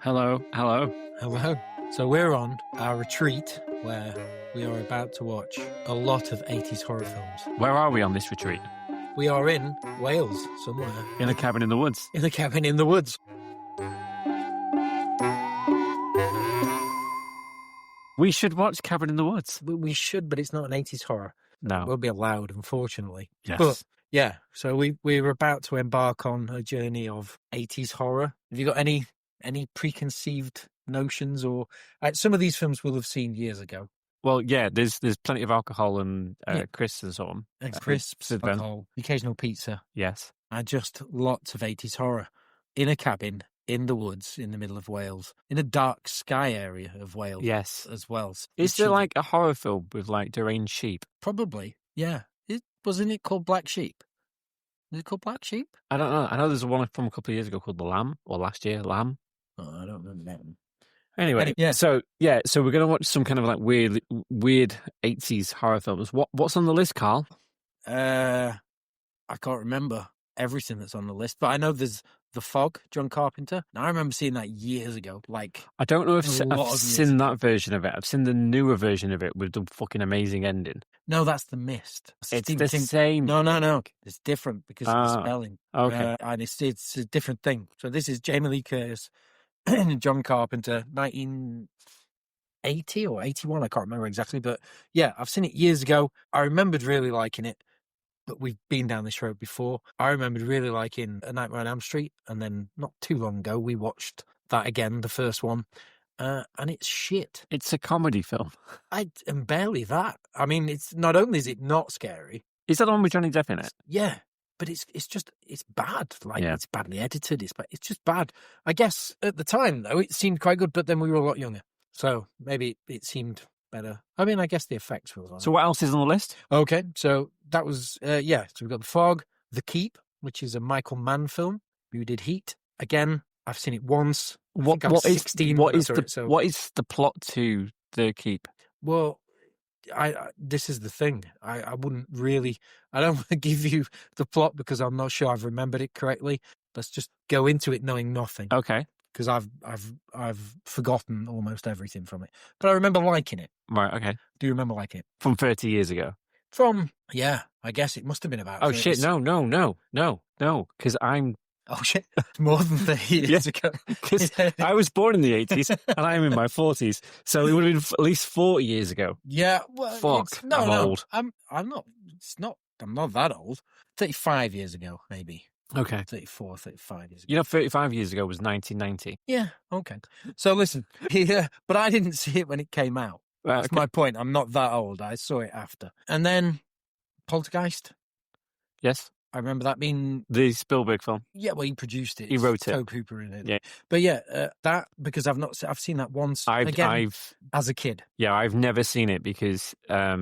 Hello. Hello. So we're on our retreat where we are about to watch a lot of 80s horror films. Where are we on this retreat? We are in Wales somewhere. In a cabin in the woods. In a cabin in the woods. We should watch Cabin in the Woods. We should, but it's not an 80s horror. No. It won't be allowed, unfortunately. Yes. But yeah, so we're about to embark on a journey of 80s horror. Have you got any preconceived notions or some of these films we'll have seen years ago? Well, yeah, there's plenty of alcohol and Yeah. crisps and so on. And crisps, Sid Ben. alcohol, the occasional pizza, Yes. and just lots of 80s horror in a cabin in the woods in the middle of Wales, in a dark sky area of Wales. Yes. As well. Is there like a horror film with like deranged sheep? Probably, yeah. Wasn't it called Black Sheep? Is it called Black Sheep? I don't know. I know there's one from a couple of years ago called The Lamb, or last year, Lamb. Oh, I don't remember that one. Anyway, yeah. So we're going to watch some kind of like weird 80s horror films. What's on the list, Carl? I can't remember everything that's on the list, but I know there's The Fog, John Carpenter. Now, I remember seeing that years ago. Like, I don't know if I've seen ago. that version of it. I've seen the newer version of it with the fucking amazing ending. No, that's The Mist. It's the same. No. It's different because of the spelling. Okay. And it's a different thing. So this is Jamie Lee Curtis and John Carpenter, 1980 or 81. I can't remember exactly. But yeah, I've seen it years ago. I remembered really liking it. But we've been down this road before. I remembered really liking A Nightmare on Elm Street, and then not too long ago we watched that again, the first one, and it's shit. It's a comedy film. And barely that. I mean, it's not only is it not scary. Is that the one with Johnny Depp in it? Yeah, but it's bad. Like, Yeah. It's badly edited. It's just bad. I guess at the time though it seemed quite good, but then we were a lot younger, so maybe it seemed better. I mean, I guess the effects were on. So what else is on the list? Okay, so that was, so we've got The Fog, The Keep, which is a Michael Mann film, who did Heat. Again, I've seen it once. What is 16 what when I is saw the it, so- what is the plot to The Keep? Well, this is the thing. I wouldn't really, I don't want to give you the plot because I'm not sure I've remembered it correctly. Let's just go into it knowing nothing. Okay. Because I've forgotten almost everything from it. But I remember liking it. Right, okay. Do you remember liking it? From 30 years ago. I guess it must have been about. Oh shit, no. Because I'm Oh shit, more than 30 years ago. Because I was born in the 80s and I'm in my 40s. So it would have been at least 40 years ago. Yeah, well, Fuck, I'm old. I'm not. I'm not that old. 35 years ago, maybe. Okay. 34, 35 years ago. You know, 35 years ago was 1990. Yeah. Okay. So listen, but I didn't see it when it came out. Right, That's my point. I'm not that old. I saw it after, and then Poltergeist. Yes. I remember that being The Spielberg film. Yeah, well, he produced it. He wrote it. Tobe Hooper in it. Yeah. But yeah, that because I've seen that once. Again, as a kid. Yeah, I've never seen it because I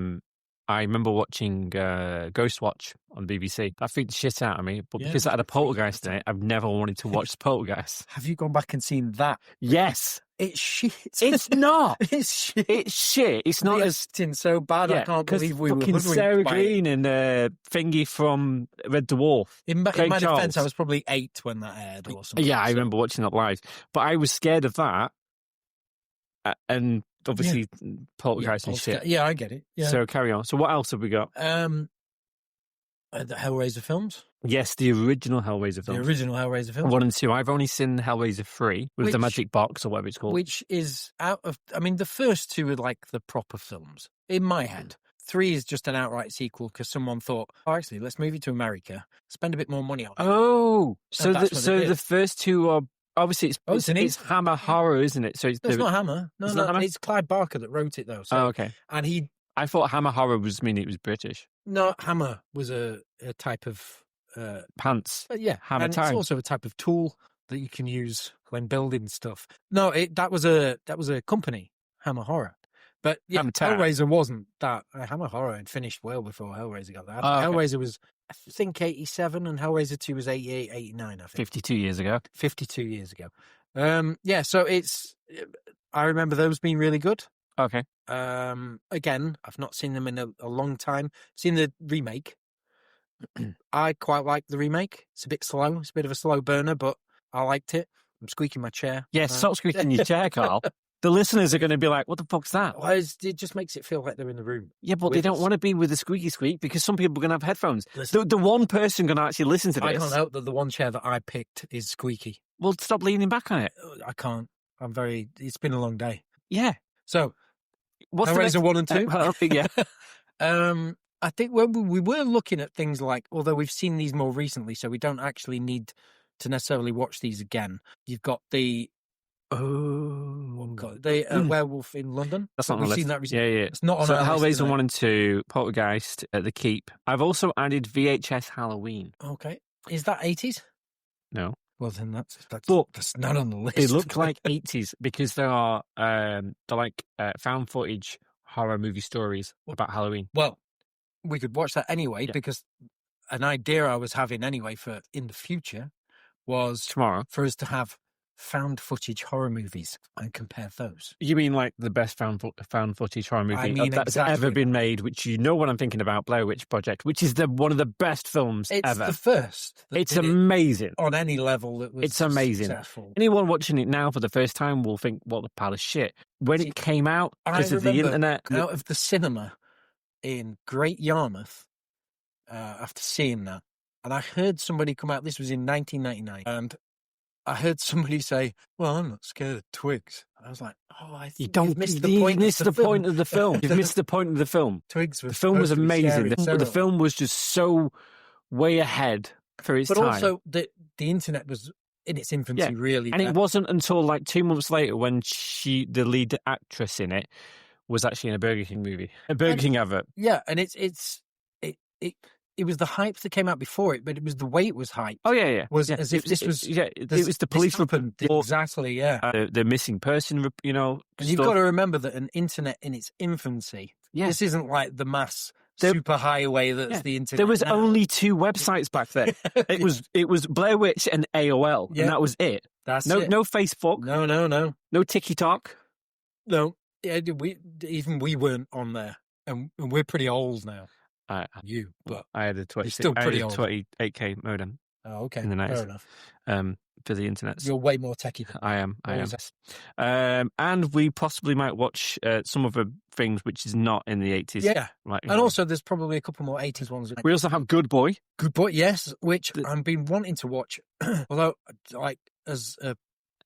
remember watching Ghost Watch on BBC. That freaked the shit out of me. But because it had a poltergeist in it, I've never wanted to watch Poltergeist. Have you gone back and seen that? Yes. It's shit. It's not. It's shit. It's shit. It's not as so bad. I can't believe we were fucking Sarah Green and Thingy from Red Dwarf. In my Craig defense, Charles. I was probably 8 when that aired or something. Yeah, I remember watching that live. But I was scared of that. And obviously Poltergeist and shit. Yeah, I get it. Yeah. So carry on. So what else have we got? The Hellraiser films. Yes, the original Hellraiser film. The original Hellraiser films. 1 and 2. I've only seen Hellraiser 3 with the magic box or whatever it's called. Which is out of... I mean, the first 2 are like the proper films, in my head. 3 is just an outright sequel because someone thought, actually, let's move it to America, spend a bit more money on it. Oh, so the first 2 are... Obviously, it's Hammer Horror, isn't it? So it's not Hammer. No, Hammer? It's Clive Barker that wrote it, though. So, okay. And I thought Hammer Horror was meaning it was British. No, Hammer was a type of... Pants. Yeah. Hammer and time. It's also a type of tool that you can use when building stuff. No, that was a company, Hammer Horror. But yeah, Hellraiser wasn't that. Hammer Horror had finished well before Hellraiser got that. Hellraiser was, I think, 87 and Hellraiser 2 was 88, 89, I think. 52 years ago. 52 years ago. Yeah, so I remember those being really good. Okay. Again, I've not seen them in a long time. Seen the remake. I quite like the remake. It's a bit slow. It's a bit of a slow burner, but I liked it. I'm squeaking my chair. Yeah, stop squeaking your chair, Carl. The listeners are going to be like, what the fuck's that? Well, it just makes it feel like they're in the room. Yeah, but they don't want to be with the squeaky squeak because some people are going to have headphones. The one person going to actually listen to this. I can't help that the one chair that I picked is squeaky. Well, stop leaning back on it. I can't. It's been a long day. Yeah. So, what's Hellraiser 1 and 2? Yeah. I think when we were looking at things like, although we've seen these more recently, so we don't actually need to necessarily watch these again. You've got the Werewolf in London. That's not on the list. Seen that recently. Yeah. It's not on our Hellraiser list. 1 and 2, Poltergeist, The Keep. I've also added VHS Halloween. Okay. Is that 80s? No. Well, then that's not on the list. They look like 80s because they're like found footage horror movie stories about Halloween. Well, we could watch that anyway because an idea I was having anyway for in the future was tomorrow for us to have found footage horror movies and compare those. You mean like the best found footage horror movie that's ever been made, which you know what I'm thinking about, Blair Witch Project, which is one of the best films ever. It's the first. It's amazing. On any level, it's amazing. Successful. Anyone watching it now for the first time will think, what the pile of shit. When it came out, because of the internet. Out of the cinema in Great Yarmouth, after seeing that, and I heard somebody come out, this was in 1999, and I heard somebody say, well, I'm not scared of twigs. I was like, you've missed the point of the film. You've missed the point of the film. Twigs was the film was amazing. The film was just so way ahead for its time. But also, the internet was in its infancy, really. And it wasn't until like 2 months later when the lead actress in it was actually in a Burger King movie. A Burger King advert. Yeah, and it was the hype that came out before it, but it was the way it was hyped. Oh, yeah. As if this was... Yeah, it was the police report. Exactly, yeah. The missing person, And you've got to remember that an internet in its infancy, this isn't like the mass super highway that's the internet. There was now. only 2 websites back then. It was Blair Witch and AOL, and that was it. That's no, it. No Facebook. No. No TikTok. No. Yeah, we weren't on there, and we're pretty old now. I had a 28K modem. Oh, okay. In the 90s. Fair enough. For the internet. You're way more techie than I am. And we possibly might watch some other things which is not in the 80s. Yeah. And also there's probably a couple more 80s ones. We also have Good Boy. Good Boy, yes, which I've been wanting to watch. Although, like, as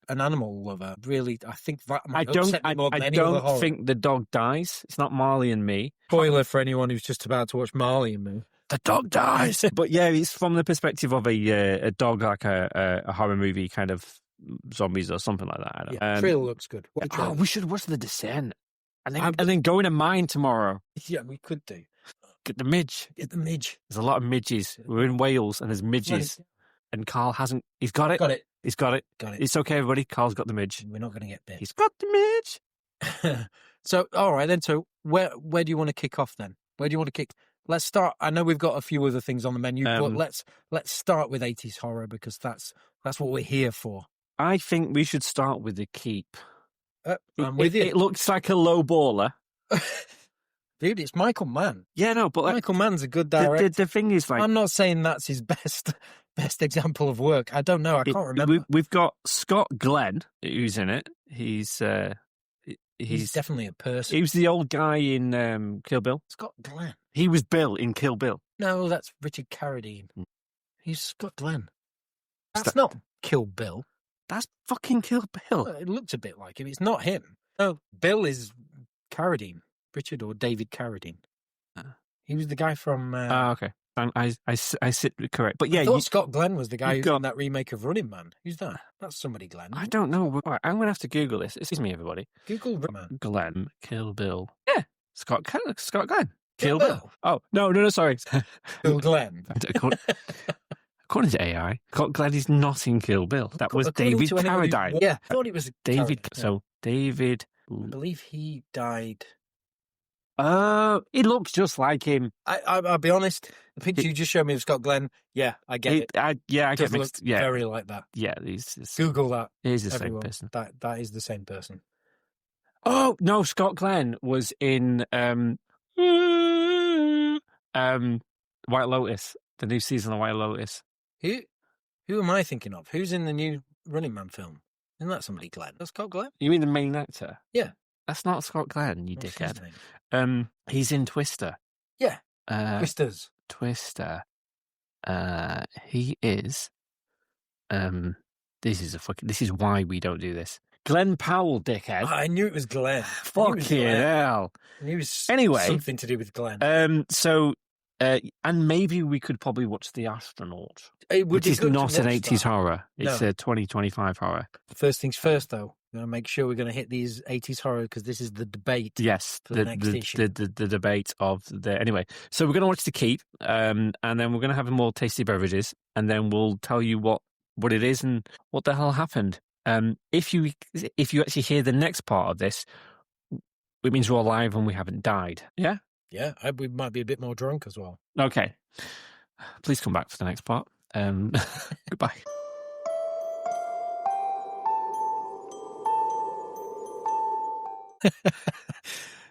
an animal lover, really, I think that might upset me more than any other horror. I don't think the dog dies. It's not Marley and Me. Spoiler for anyone who's just about to watch Marley and Me. The dog dies. But yeah, it's from the perspective of a dog, like a horror movie, kind of zombies or something like that. I don't know. Trailer looks good. We should watch The Descent. And then go in a mine tomorrow. Yeah, we could do. Get the midge. There's a lot of midges. We're in Wales and there's midges. And Carl hasn't. He's got it. He's got it. It's okay, everybody. Carl's got the midge. We're not going to get bit. He's got the midge. So, all right then. So, where do you want to kick off then? Where do you want to kick? Let's start. I know we've got a few other things on the menu, but let's start with 80s horror because that's what we're here for. I think we should start with The Keep. I'm with you. It looks like a low baller. Dude, it's Michael Mann. Yeah, no, but Michael Mann's a good director. The thing is, like, I'm not saying that's his best example of work. I don't know. I can't remember. We've got Scott Glenn, who's in it. He's definitely a person. He was the old guy in Kill Bill. Scott Glenn. He was Bill in Kill Bill. No, that's Richard Carradine. He's Scott Glenn. That's not Kill Bill. That's fucking Kill Bill. It looks a bit like him. It's not him. No, Bill is Carradine. Richard or David Carradine. He was the guy from... okay. I sit correct. But yeah, I thought Scott Glenn was the guy who's in that remake of Running Man. Who's that? That's somebody Glenn. I don't know. Right, I'm going to have to Google this. Excuse me, everybody. Google Running Man. Glenn, Kill Bill. Yeah, Scott Glenn. Kill Bill. Oh, no, sorry. Kill Glenn. According to AI, Scott Glenn is not in Kill Bill. That was David Carradine. Yeah, I thought it was David. So, David... I believe he died... He looks just like him. I'll be honest. The picture you just showed me of Scott Glenn, I get it. I get mixed. Yeah, very like that. Yeah, Google that. He's the same person. That is the same person. Oh no, Scott Glenn was in White Lotus, the new season of White Lotus. Who am I thinking of? Who's in the new Running Man film? Isn't that somebody Glenn? That's Scott Glenn? You mean the main actor? Yeah. That's not Scott Glenn, you What's dickhead. his name? He's in Twister. Yeah. Twisters. Twister. He is. This is why we don't do this. Glenn Powell, dickhead. I knew it was Glenn. Fucking hell. I knew it was anyway, something to do with Glenn. And maybe we could probably watch The Astronaut, which is not an 80s horror. It's no. a 2025 horror. First things first, though. We're going to make sure we're going to hit these 80s horror because this is the debate. Yes, for the next issue. The debate of the... Anyway, so we're going to watch The Keep, and then we're going to have more tasty beverages, and then we'll tell you what it is and what the hell happened. If you actually hear the next part of this, it means we're alive and we haven't died. Yeah? Yeah, we might be a bit more drunk as well. Okay. Please come back for the next part. Goodbye.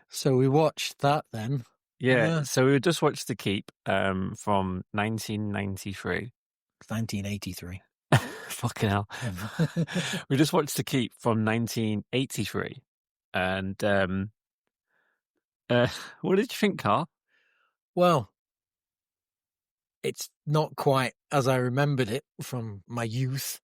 So we watched that then. Yeah, so we just watched The Keep from 1993. 1983. Fucking hell. We just watched The Keep from 1983. And what did you think, Carl? Well, it's not quite as I remembered it from my youth.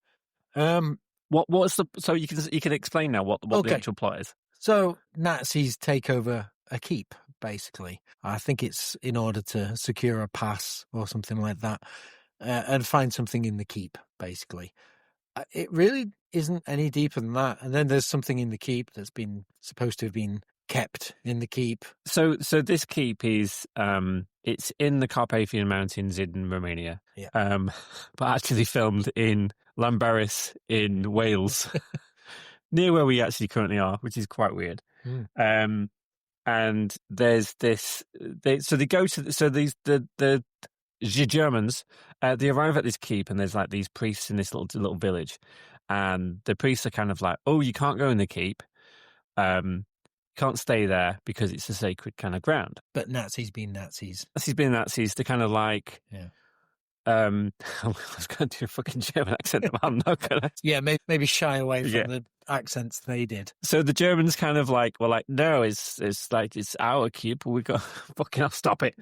What's the... So you can explain now what the actual plot is. So Nazis take over a keep, basically. I think it's in order to secure a pass or something like that, and find something in the keep, basically. It really isn't any deeper than that. And then there's something in the keep that's been supposed to have been kept in the keep. So this keep is it's in the Carpathian Mountains in Romania. Yeah. But actually filmed in Llanberis in Wales. Near where we actually currently are, which is quite weird. And there's this. The Germans. They arrive at this keep, and there's like these priests in this little village, and the priests are kind of like, "Oh, you can't go in the keep. Can't stay there because it's a sacred kind of ground." But Nazis being Nazis. They're kind of like, yeah. I was going to do a fucking German accent, but I'm not going to. Yeah, maybe shy away from the accents they did. So the Germans kind of like were like, no, it's our keep. We got fucking. I'll stop it.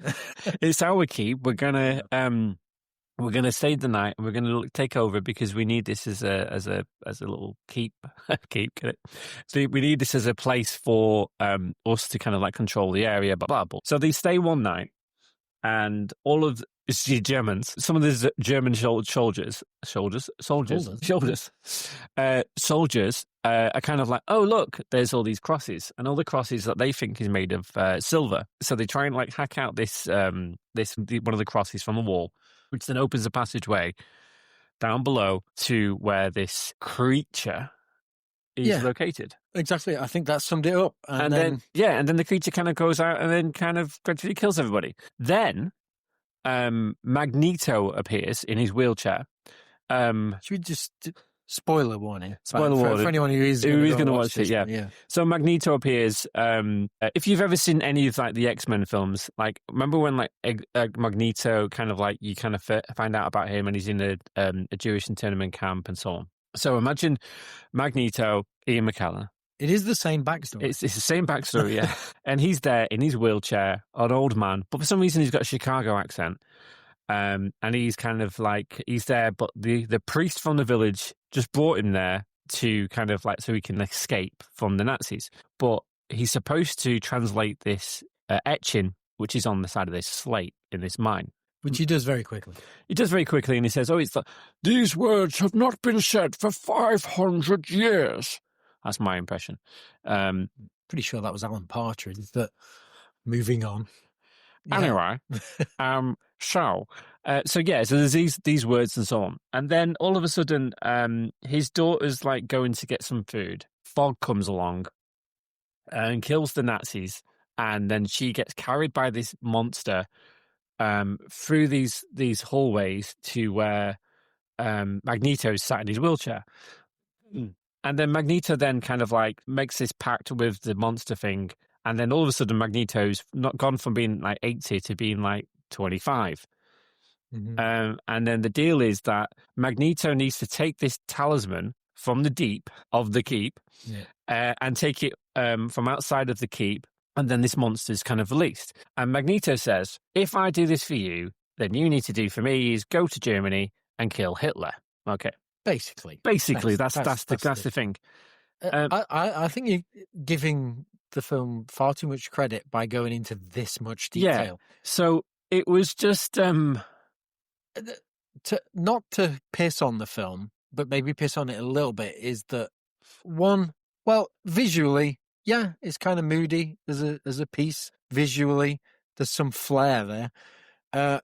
It's our keep. We're gonna stay the night and we're gonna take over because we need this as a little keep. Get it? So we need this as a place for us to kind of like control the area. Blah blah. So they stay one night, and all of the Germans, some of the German soldiers are kind of like, oh look, there's all these crosses, and all the crosses that they think is made of silver. So they try and like hack out this one of the crosses from a wall, which then opens a passageway down below to where this creature is located. Exactly. I think that summed it up. And then the creature kind of goes out and then kind of gradually kills everybody. Then Magneto appears in his wheelchair. Should we just spoiler warning? Spoiler warning for anyone who is going to watch it. Yeah. So Magneto appears. If you've ever seen any of like the X-Men films, like remember when like Magneto kind of like you kind of find out about him and he's in a Jewish internment camp and so on. So imagine Magneto, Ian McKellen. It is the same backstory. It's the same backstory, yeah. And he's there in his wheelchair, an old man, but for some reason he's got a Chicago accent. And he's kind of like, he's there, but the priest from the village just brought him there to kind of like, so he can escape from the Nazis. But he's supposed to translate this etching, which is on the side of this slate in this mine. Which he does very quickly. He does very quickly, and he says, it's like, these words have not been said for 500 years. That's my impression. Pretty sure that was Alan Partridge. But moving on. Anyway, so there's these words and so on. And then all of a sudden, his daughter's like going to get some food. Fog comes along and kills the Nazis. And then she gets carried by this monster through these hallways to where Magneto's sat in his wheelchair. And then Magneto then kind of like makes this pact with the monster thing. And then all of a sudden Magneto's not gone from being like 80 to being like 25. And then the deal is that Magneto needs to take this talisman from the deep of the keep and take it from outside of the keep. And then this monster is kind of released. And Magneto says, if I do this for you, then you need to do for me is go to Germany and kill Hitler. Okay. Basically, that's the thing. I think you're giving the film far too much credit by going into this much detail. Yeah. So it was just not to piss on the film, but maybe piss on it a little bit. Is that one? Well, visually, yeah, it's kind of moody. There's a piece visually. There's some flair there.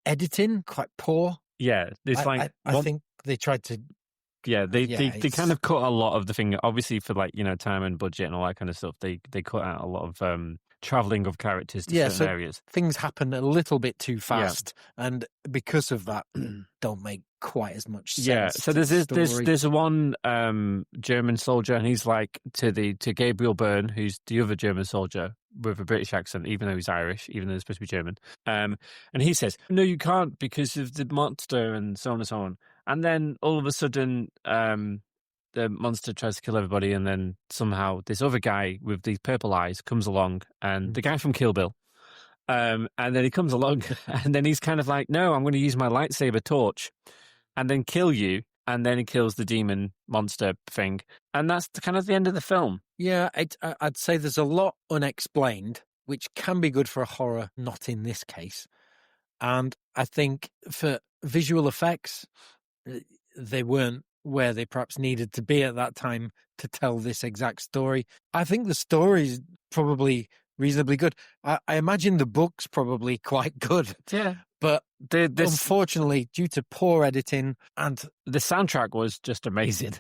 Editing quite poor. Yeah, it's I think they tried to. Yeah, they kind of cut a lot of the thing. Obviously, for time and budget and all that kind of stuff, they cut out a lot of traveling of characters to certain areas. Things happen a little bit too fast, and because of that, don't make quite as much sense. Yeah, so there's one German soldier, and he's like to Gabriel Byrne, who's the other German soldier with a British accent, even though he's Irish, even though he's supposed to be German. And he says, "No, you can't because of the monster," and so on and so on. And then all of a sudden, the monster tries to kill everybody, and then somehow this other guy with these purple eyes comes along, and the guy from Kill Bill. And then he comes along, and then he's kind of like, "No, I'm going to use my lightsaber torch, and then kill you." And then he kills the demon monster thing, and that's kind of the end of the film. Yeah, I'd say there's a lot unexplained, which can be good for a horror, not in this case. And I think for visual effects, they weren't where they perhaps needed to be at that time to tell this exact story. I think the story's probably reasonably good. I imagine the book's probably quite good. Yeah. But unfortunately, due to poor editing and... The soundtrack was just amazing.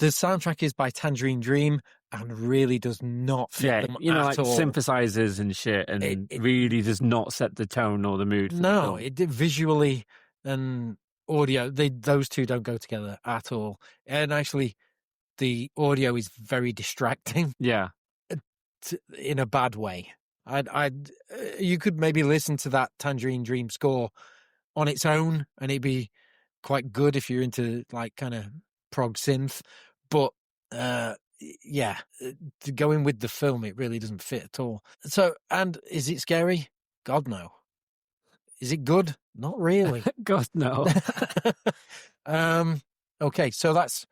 The soundtrack is by Tangerine Dream and really does not fit them at all. Synthesizers and shit, and it really does not set the tone or the mood. No, it did visually and audio. Those two don't go together at all. And actually, the audio is very distracting. Yeah. In a bad way. You could maybe listen to that Tangerine Dream score on its own, and it'd be quite good if you're into kind of prog synth. But going with the film, it really doesn't fit at all. So, and is it scary? God no. Is it good? Not really. God no. Okay, so that's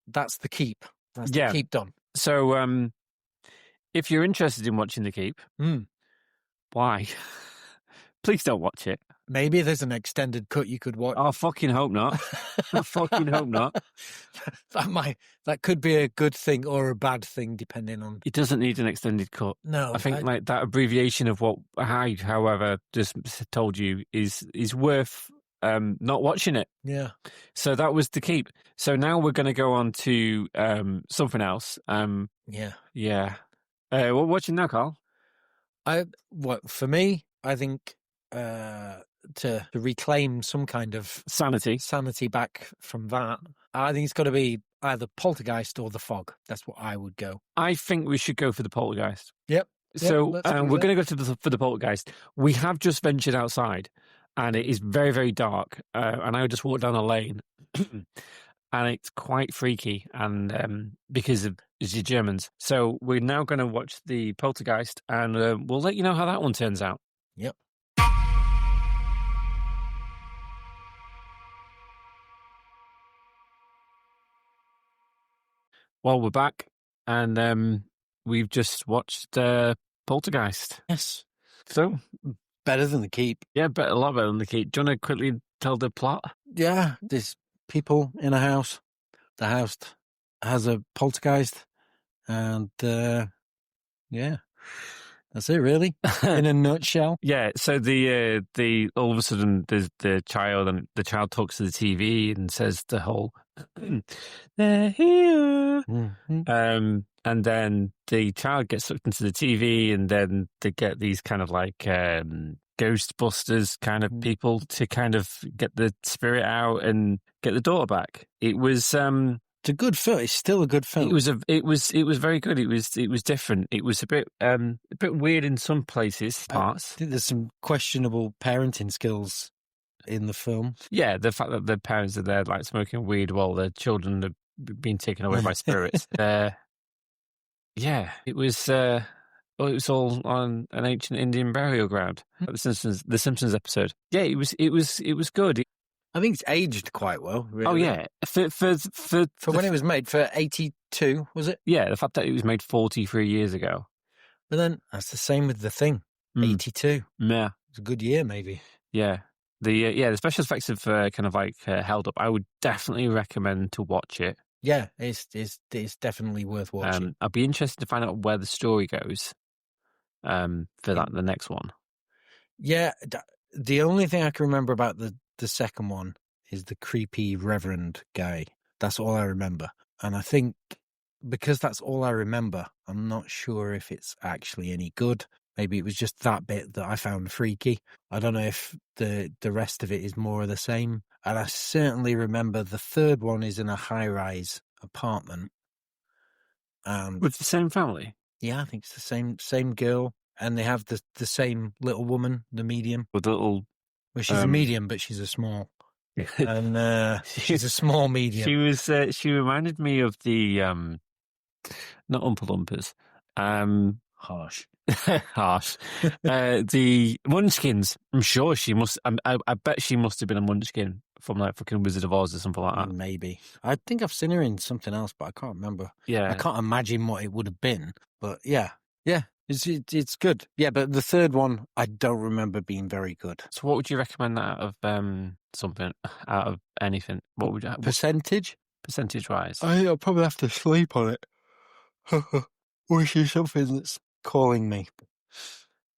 the Keep. That's the Keep done. So, if you're interested in watching The Keep, why? Please don't watch it. Maybe there's an extended cut you could watch. I fucking hope not. I fucking hope not. That could be a good thing or a bad thing, depending on... It doesn't need an extended cut. No. I think that abbreviation of what I, however, just told you is worth not watching it. Yeah. So that was The Keep. So now we're going to go on to something else. Yeah. What watching now, Carl? For me, I think to reclaim some kind of sanity back from that, I think it's got to be either Poltergeist or The Fog. That's what I would go. I think we should go for the Poltergeist. Yep. So we're going to go for the Poltergeist. We have just ventured outside, and it is very, very dark. And I just walked down a lane, and it's quite freaky, and because of the Germans. So we're now going to watch the Poltergeist, and we'll let you know how that one turns out. Yep. Well, we're back, and we've just watched Poltergeist. Yes. So better than The Keep. Yeah, a lot better than The Keep. Do you want to quickly tell the plot? Yeah, there's people in a house. The house has a poltergeist, and that's it, really, in a nutshell. Yeah. So the all of a sudden there's the child, and the child talks to the TV and says the whole "they're here," and then the child gets sucked into the TV, and then they get these kind of like Ghostbusters kind of people to kind of get the spirit out and get the daughter back. It was It's a good film. It's still a good film. It was very good. It was different. It was a bit weird in some parts. I think there's some questionable parenting skills in the film. Yeah, the fact that the parents are there like smoking weed while their children are being taken away by spirits. Yeah, it was. It was all on an ancient Indian burial ground. The Simpsons episode. Yeah, it was good. I think it's aged quite well. Really. Oh yeah, for when it was made, for 82, was it? Yeah, the fact that it was made 43 years ago. But then that's the same with The Thing. 82. Yeah, it's a good year, maybe. Yeah, the special effects have kind of like held up. I would definitely recommend to watch it. Yeah, it's definitely worth watching. I'd be interested to find out where the story goes. For the next one. Yeah, the only thing I can remember about the second one is the creepy reverend guy. That's all I remember. And I think because that's all I remember, I'm not sure if it's actually any good. Maybe it was just that bit that I found freaky. I don't know if the rest of it is more of the same. And I certainly remember the third one is in a high-rise apartment. With the same family? Yeah, I think it's the same girl. And they have the same little woman, the medium. With the little... Well, she's a medium, but she's a small. And she's a small medium. She reminded me of the... not Oompa Loompas. Harsh. Harsh. The Munchkins. I'm sure she must... I bet she must have been a Munchkin from like fucking Wizard of Oz or something like that. Maybe. I think I've seen her in something else, but I can't remember. Yeah. I can't imagine what it would have been. But yeah. Yeah. It's good. Yeah, but the third one, I don't remember being very good. So what would you recommend out of something, out of anything? What would you... Percentage? Percentage-wise? I think I'll probably have to sleep on it. Or is she something that's calling me?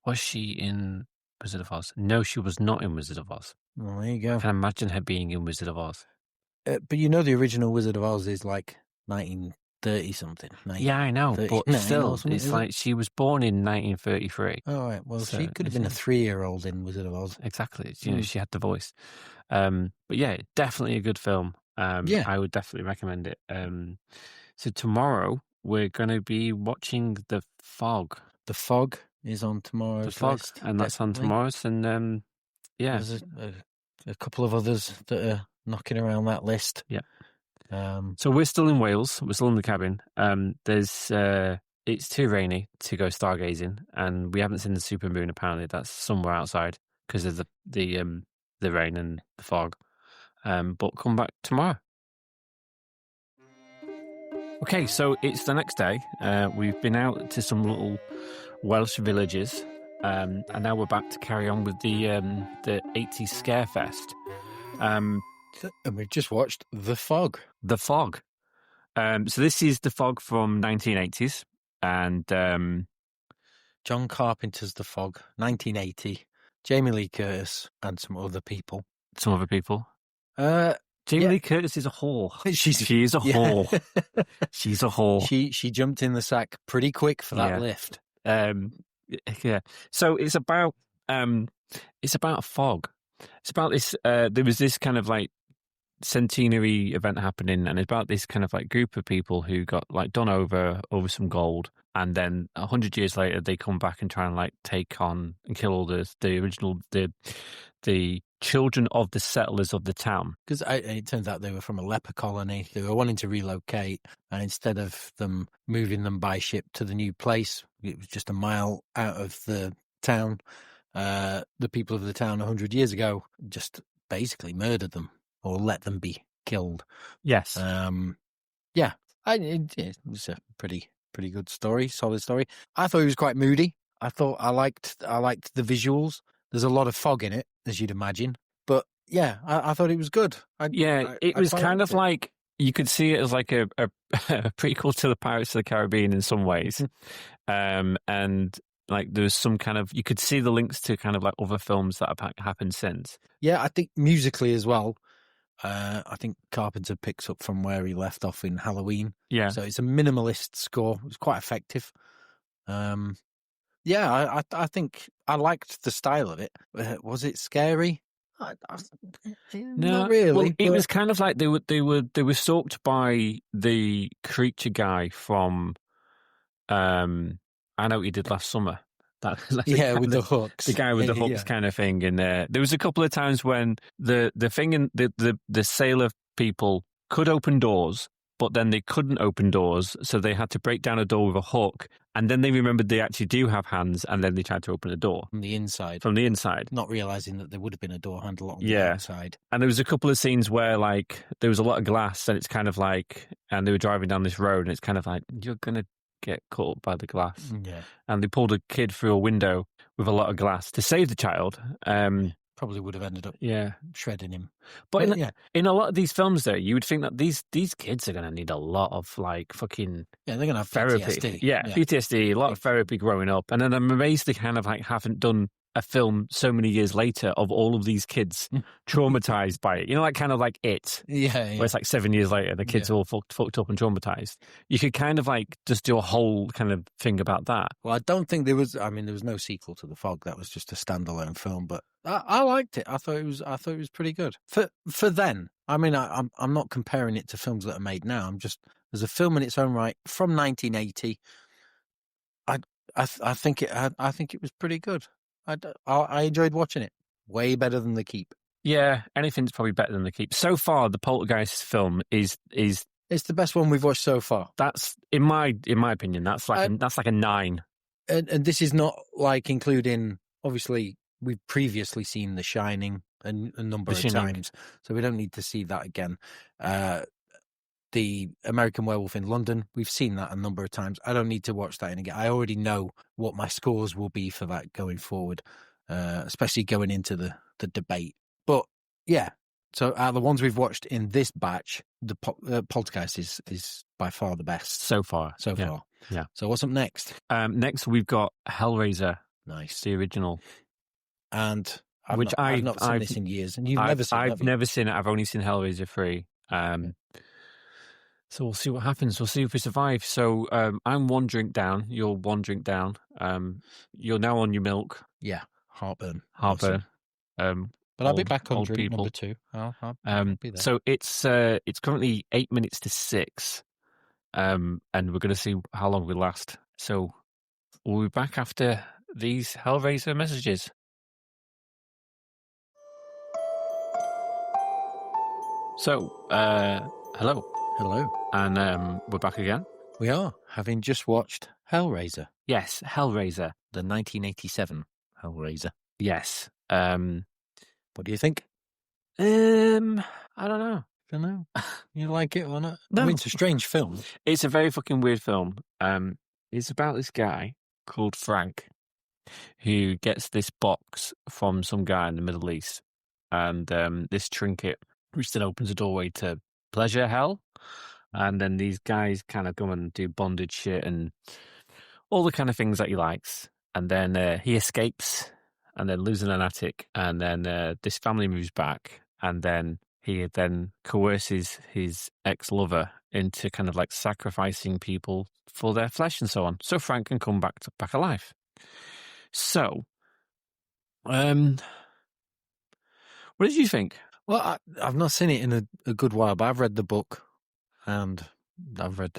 Was she in Wizard of Oz? No, she was not in Wizard of Oz. Well, there you go. I can imagine her being in Wizard of Oz. But you know the original Wizard of Oz is like 1930-something. Yeah, I know, but still, it's like she was born in 1933. Oh, right. Well, so she could have been a 3-year-old in Wizard of Oz. Exactly. You know, she had the voice. But yeah, definitely a good film. Yeah. I would definitely recommend it. So tomorrow, we're going to be watching The Fog. The Fog is on tomorrow's The Fog, list, and that's definitely. on tomorrow's. And yeah. There's a couple of others that are knocking around that list. Yeah. So we're still in Wales. We're still in the cabin. It's too rainy to go stargazing, and we haven't seen the supermoon. Apparently, that's somewhere outside because of the rain and the fog. But come back tomorrow. Okay, so it's the next day. We've been out to some little Welsh villages, and now we're back to carry on with the 80s Scarefest. And we've just watched The Fog. The Fog. So this is The Fog from 1980s, and John Carpenter's The Fog, 1980. Jamie Lee Curtis and some other people. Jamie Lee Curtis is a whore. She is a yeah. whore. She's a whore. She jumped in the sack pretty quick for that lift. Yeah. So it's about a fog. It's about this. There was this kind of like centenary event happening, and it's about this kind of like group of people who got like done over some gold, and then 100 years later they come back and try and like take on and kill all the original the children of the settlers of the town. Because it turns out they were from a leper colony. They were wanting to relocate, and instead of them moving them by ship to the new place, it was just a mile out of the town. The people of the town 100 years ago just basically murdered them or let them be killed. Yes. Yeah. It was a pretty good story, solid story. I thought it was quite moody. I liked the visuals. There's a lot of fog in it, as you'd imagine. But yeah, I thought it was good. It was kind of like, you could see it as like a prequel to the Pirates of the Caribbean in some ways. And like there's some kind of, you could see the links to kind of like other films that have happened since. Yeah, I think musically as well. I think Carpenter picks up from where he left off in Halloween. Yeah. So it's a minimalist score. It was quite effective. Yeah, I think I liked the style of it. Was it scary? Not really. Well, it was kind of like they were stalked by the creature guy from I Know What You Did Last Summer. With the hooks. The guy with the hooks kind of thing. And there was a couple of times when the thing in the sailor people could open doors, but then they couldn't open doors, so they had to break down a door with a hook, and then they remembered they actually do have hands, and then they tried to open a door. From the inside. Not realising that there would have been a door handle on the outside. And there was a couple of scenes where, like, there was a lot of glass, and it's kind of like, and they were driving down this road, and it's kind of like, you're going to get caught by the glass. Yeah. And they pulled a kid through a window with a lot of glass to save the child. Probably would have ended up shredding him. But in a lot of these films, though, you would think that these kids are going to need a lot of, like, fucking... Yeah, they're going to have therapy. PTSD. Yeah, PTSD, a lot of therapy growing up. And then I'm amazed they kind of, like, haven't done a film so many years later of all of these kids traumatized by it. You know, like kind of like It. Yeah. Where it's like 7 years later, the kids are all fucked up and traumatized. You could kind of like just do a whole kind of thing about that. Well, I don't think there was no sequel to The Fog. That was just a standalone film, but I liked it. I thought it was pretty good. For then. I mean, I'm not comparing it to films that are made now. I'm just, there's a film in its own right from 1980. I think it was pretty good. I enjoyed watching it. Way better than The Keep. Yeah, anything's probably better than The Keep. So far, the Poltergeist film is it's the best one we've watched so far. That's in my opinion. That's like a 9. And this is not like including. Obviously, we've previously seen The Shining a number of times, so we don't need to see that again. The American Werewolf in London, we've seen that a number of times. I don't need to watch that again. I already know what my scores will be for that going forward, especially going into the debate. But yeah, so out of the ones we've watched in this batch, the Poltergeist is by far the best so far. Yeah. So what's up next? Next we've got Hellraiser. Nice, the original, and I've not seen this in years, and you've never seen it. I've never seen it. I've only seen Hellraiser 3. So we'll see what happens. We'll see if we survive. So I'm 1 drink down. You're 1 drink down. You're now on your milk. Yeah, heartburn. Awesome. But I'll be back on drink people. number 2. I'll be there. So it's currently 8 minutes to 6, and we're going to see how long we last. So we'll be back after these Hellraiser messages. So, hello. Hello. And we're back again. We are, having just watched Hellraiser. Yes, Hellraiser. The 1987 Hellraiser. Yes. What do you think? I don't know. Don't know. You like it or not? No. I mean, it's a strange film. It's a very fucking weird film. It's about this guy called Frank who gets this box from some guy in the Middle East, and this trinket, which then opens a doorway to pleasure hell. And then these guys kind of come and do bondage shit and all the kind of things that he likes. And then he escapes and then lives in an attic. And then this family moves back. And then he then coerces his ex-lover into kind of like sacrificing people for their flesh and so on. So Frank can come back alive. So, what did you think? Well, I've not seen it in a good while, but I've read the book. And I've read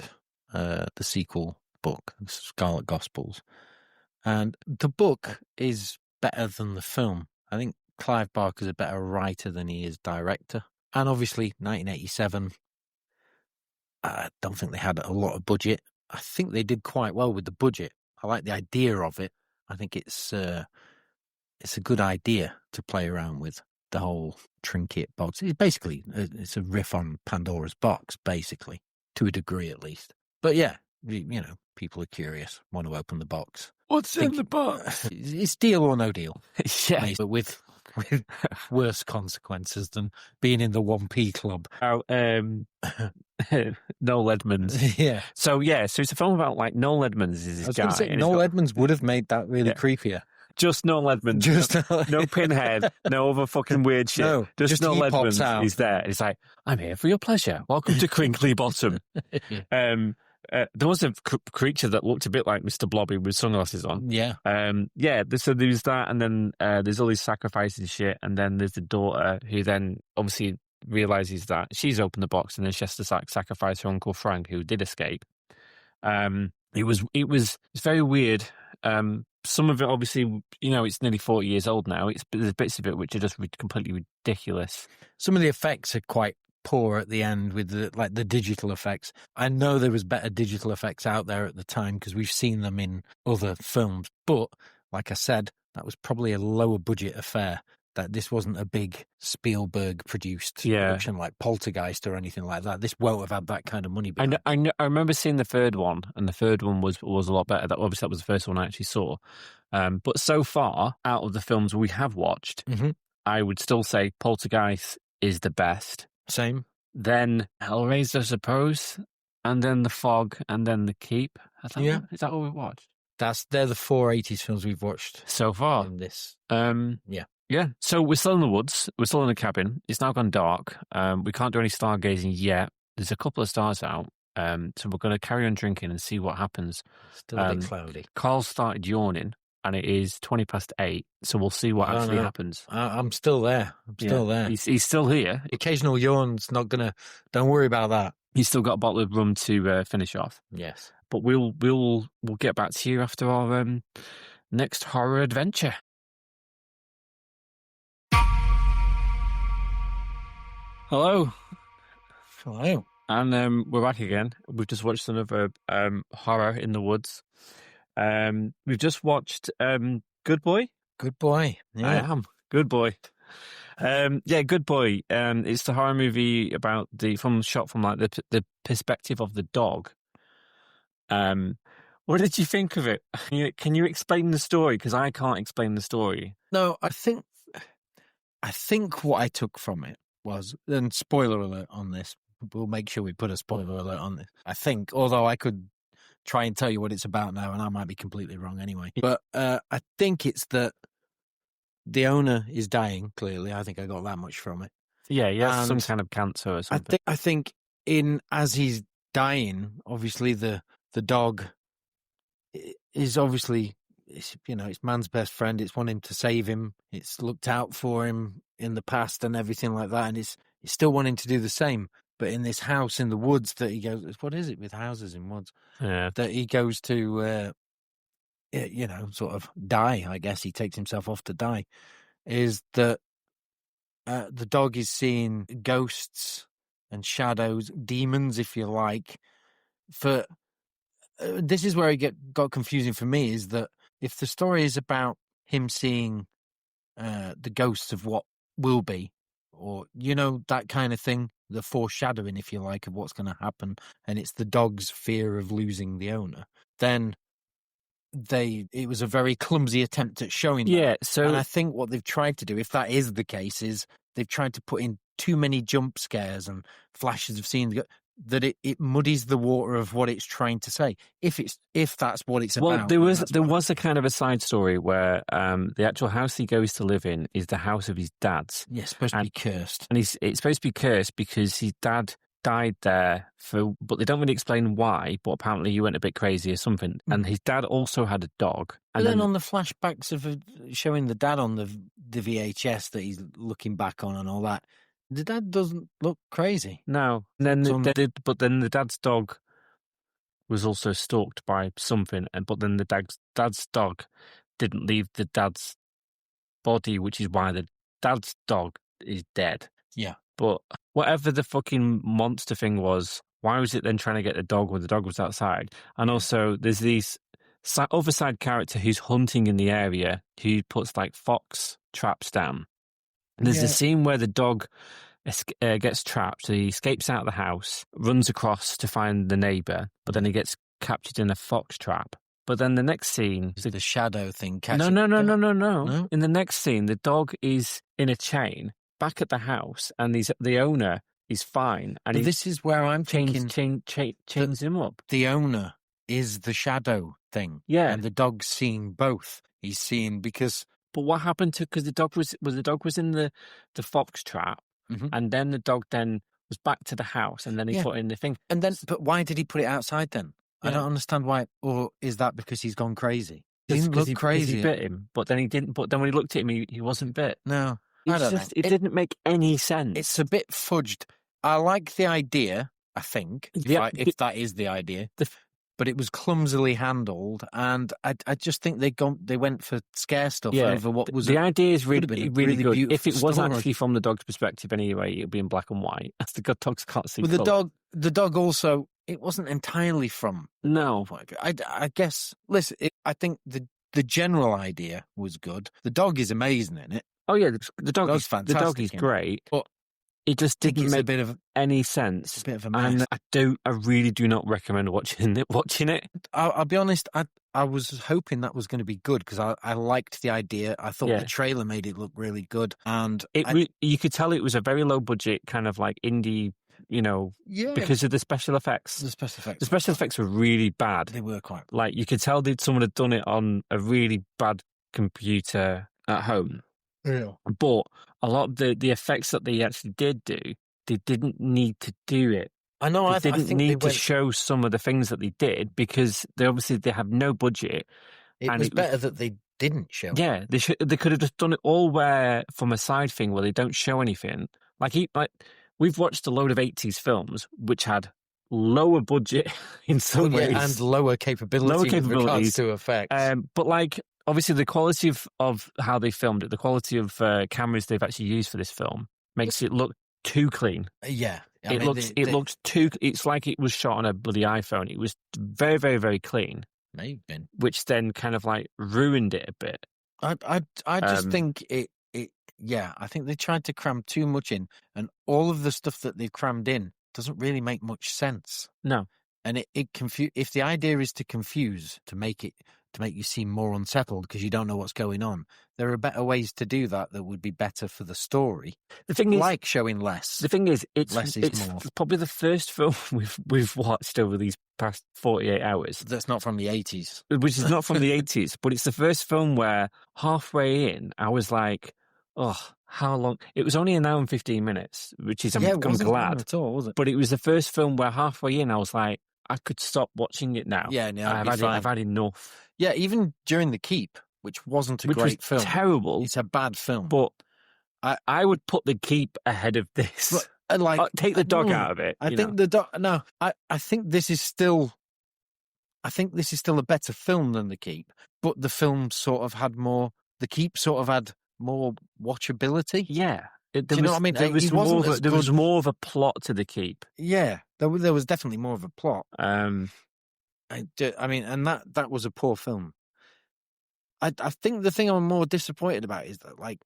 the sequel book, Scarlet Gospels. And the book is better than the film. I think Clive Barker's a better writer than he is director. And obviously, 1987, I don't think they had a lot of budget. I think they did quite well with the budget. I like the idea of it. I think it's a good idea to play around with. The whole trinket box. It's a riff on Pandora's box, basically, to a degree at least. But yeah, people are curious, want to open the box. What's in the box? It's deal or no deal. Yeah. But with worse consequences than being in the 1p club. Noel Edmonds. Yeah. So it's a film about like Noel Edmonds is this guy. Say, Noel Edmonds would have made that really creepier. Just Noel Edmonds. No Pinhead. No other fucking weird shit. No, just Noel Edmonds. He's there. He's like, I'm here for your pleasure. Welcome to Crinkly Bottom. There was a creature that looked a bit like Mr. Blobby with sunglasses on. Yeah. So there's that, and then there's all these sacrifices and shit, and then there's the daughter who then obviously realizes that she's opened the box, and then she has to sacrifice her Uncle Frank, who did escape. It's very weird. Some of it, obviously, it's nearly 40 years old now. There's bits of it which are just completely ridiculous. Some of the effects are quite poor at the end with the digital effects. I know there was better digital effects out there at the time because we've seen them in other films. But like I said, that was probably a lower budget affair. That this wasn't a big Spielberg produced production like Poltergeist or anything like that. This won't have had that kind of money. I remember seeing the third one, and the third one was a lot better. That was the first one I actually saw. But so far, out of the films we have watched, I would still say Poltergeist is the best. Same. Then Hellraiser, I suppose, and then The Fog, and then The Keep. Is that what we watched? They're the 4 80s films we've watched so far. In this, Yeah. So we're still in the woods. We're still in a cabin. It's now gone dark. We can't do any stargazing yet. There's a couple of stars out. So we're going to carry on drinking and see what happens. Still a bit cloudy. Carl started yawning, and it is 8:20. So we'll see what actually happens. I'm still there. Still there. He's still here. Occasional yawn's not gonna. Don't worry about that. He's still got a bottle of rum to finish off. Yes. But we'll get back to you after our next horror adventure. Hello. And we're back again. We've just watched another horror in the woods. We've just watched Good Boy. Good Boy. Yeah. I am. Good Boy. Good Boy. It's the horror movie about shot from like the perspective of the dog. What did you think of it? Can you explain the story? Because I can't explain the story. No, I think what I took from it was, and spoiler alert on this, we'll make sure we put a spoiler alert on this. I think, although I could try and tell you what it's about now, and I might be completely wrong anyway. But I think it's that the owner is dying, clearly. I think I got that much from it. Yeah, he has some kind of cancer or something. I think as he's dying, obviously the dog is obviously, it's man's best friend. It's wanting to save him. It's looked out for him in the past and everything like that. And it's still wanting to do the same. But in this house in the woods that he goes, what is it with houses in woods? Yeah. That he goes to, sort of die, I guess. He takes himself off to die. Is that the dog is seeing ghosts and shadows, demons, if you like. This is where it got confusing for me, is that if the story is about him seeing the ghosts of what will be, or, that kind of thing, the foreshadowing, if you like, of what's going to happen, and it's the dog's fear of losing the owner, then it was a very clumsy attempt at showing that. And I think what they've tried to do, if that is the case, is they've tried to put in too many jump scares and flashes of scenes that it muddies the water of what it's trying to say. If that's what it's about. Well, there was a kind of a side story where the actual house he goes to live in is the house of his dad's. Yeah, it's supposed to be cursed. And it's supposed to be cursed because his dad died there but they don't really explain why, but apparently he went a bit crazy or something. And his dad also had a dog. And then on the flashbacks of showing the dad on the VHS that he's looking back on and all that, the dad doesn't look crazy. No. And then the dad's dog was also stalked by something, but then the dad's dog didn't leave the dad's body, which is why the dad's dog is dead. Yeah. But whatever the fucking monster thing was, why was it then trying to get the dog when the dog was outside? And also, there's these other side character who's hunting in the area who puts like fox traps down. There's a scene where the dog gets trapped. So he escapes out of the house, runs across to find the neighbour, but then he gets captured in a fox trap. But then the next scene... The shadow thing catching... No. In the next scene, the dog is in a chain back at the house, and the owner is fine. And this is where I'm thinking... Chains him up. The owner is the shadow thing. Yeah. And the dog's seeing both. He's seeing because... But what happened to... Because the dog was in the fox trap, and then the dog then was back to the house, and then he put in the thing. And then... But why did he put it outside then? I don't understand why. Or is that because he's gone crazy? He Because didn't look crazy. he bit him, but then he didn't. But then when he looked at him, he wasn't bit. No, I don't know. It didn't make any sense. It's a bit fudged. I like the idea, I think, if that is the idea. But it was clumsily handled, and I just think they went for scare stuff over what was. The idea is really good. If it was story. actually from the dog's perspective anyway, it'd be in black and white. As the dogs can't see. But the dog also, it wasn't entirely from. No, I guess. Listen, I think the general idea was good. The dog is amazing in it. Oh yeah, the dog is fantastic. The dog is great, but it just didn't make a bit of any sense. It's a bit of a mess. And I really do not recommend watching it. I'll be honest. I was hoping that was going to be good because I liked the idea. I thought the trailer made it look really good, and you could tell it was a very low budget kind of like indie. Because of the special effects. The special effects were really bad. They were quite bad. Like you could tell someone had done it on a really bad computer at home. Yeah. But a lot of the effects that they actually did do, they didn't need to do it. I know. I think need to show some of the things that they did because they have no budget. It was better that they didn't show. Yeah, they could have just done it all from a side thing where they don't show anything. Like we've watched a load of 80s films which had lower budget in some ways and lower capability with regards to effects. But like. Obviously, the quality of how they filmed it, the quality of cameras they've actually used for this film makes it look too clean. Yeah. It looks too... It's like it was shot on a bloody iPhone. It was very, very, very clean. May have been. Which then kind of like ruined it a bit. I just think it... Yeah, I think they tried to cram too much in, and all of the stuff that they've crammed in doesn't really make much sense. No. And if the idea is to confuse, to make you seem more unsettled because you don't know what's going on, there are better ways to do that would be better for the story. The thing is, like showing less. The thing is, it's more. Probably the first film we've watched over these past 48 hours. That's not from the 80s. Which is not from the 80s, but it's the first film where halfway in, I was like, oh, how long? It was only an hour and 15 minutes, which is, I'm glad. At all, was it? But it was the first film where halfway in, I was like, I could stop watching it now. Yeah, no, I've had enough. Yeah, even during The Keep, which wasn't a great film. Terrible. It's a bad film. But I would put The Keep ahead of this. But, take the dog out of it. I think the dog. No, I think this is still. I think this is still a better film than The Keep, but the film sort of had more. The Keep sort of had more watchability. Yeah. Do you know what I mean? There was more of a plot to The Keep. Yeah, there was definitely more of a plot. I mean, and that was a poor film. I think the thing I'm more disappointed about is that, like,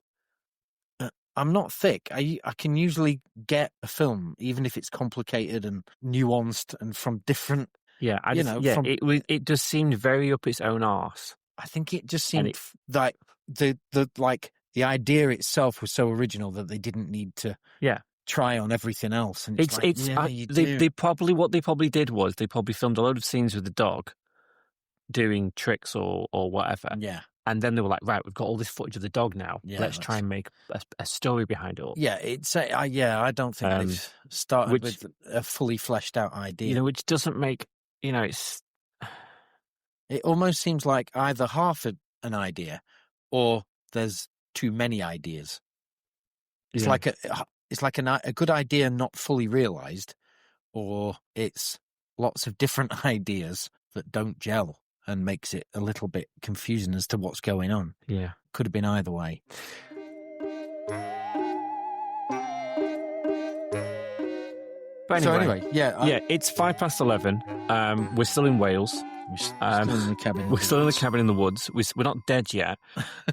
I'm not thick. I can usually get a film, even if it's complicated and nuanced and from different. Yeah, it just seemed very up its own arse. I think it just seemed like the idea itself was so original that they didn't need to try on everything else. And they probably did was they probably filmed a load of scenes with the dog doing tricks or whatever. Yeah. And then they were like, right, we've got all this footage of the dog now. Yeah, let's try and make a story behind it all. Yeah, I don't think they've started with a fully fleshed out idea. Which doesn't make, it's... It almost seems like either half an idea or there's too many ideas. It's like a good idea not fully realized, or it's lots of different ideas that don't gel and makes it a little bit confusing as to what's going on. Yeah. Could have been either way. But anyway, it's 11:05. We're still in Wales. We're still in the cabin. We're still in the cabin in the woods. We're not dead yet.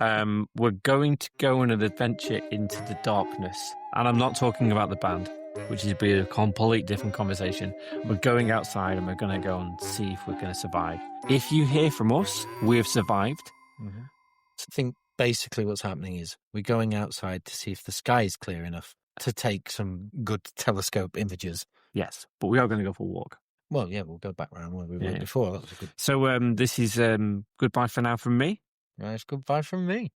We're going to go on an adventure into the darkness. And I'm not talking about the band, which is be a complete different conversation. We're going outside and we're going to go and see if we're going to survive. If you hear from us, we have survived. Mm-hmm. I think basically what's happening is we're going outside to see if the sky is clear enough to take some good telescope images. Yes, but we are going to go for a walk. Well, yeah, we'll go back round where we were before. That was good. So this is goodbye for now from me. Right, it's goodbye from me.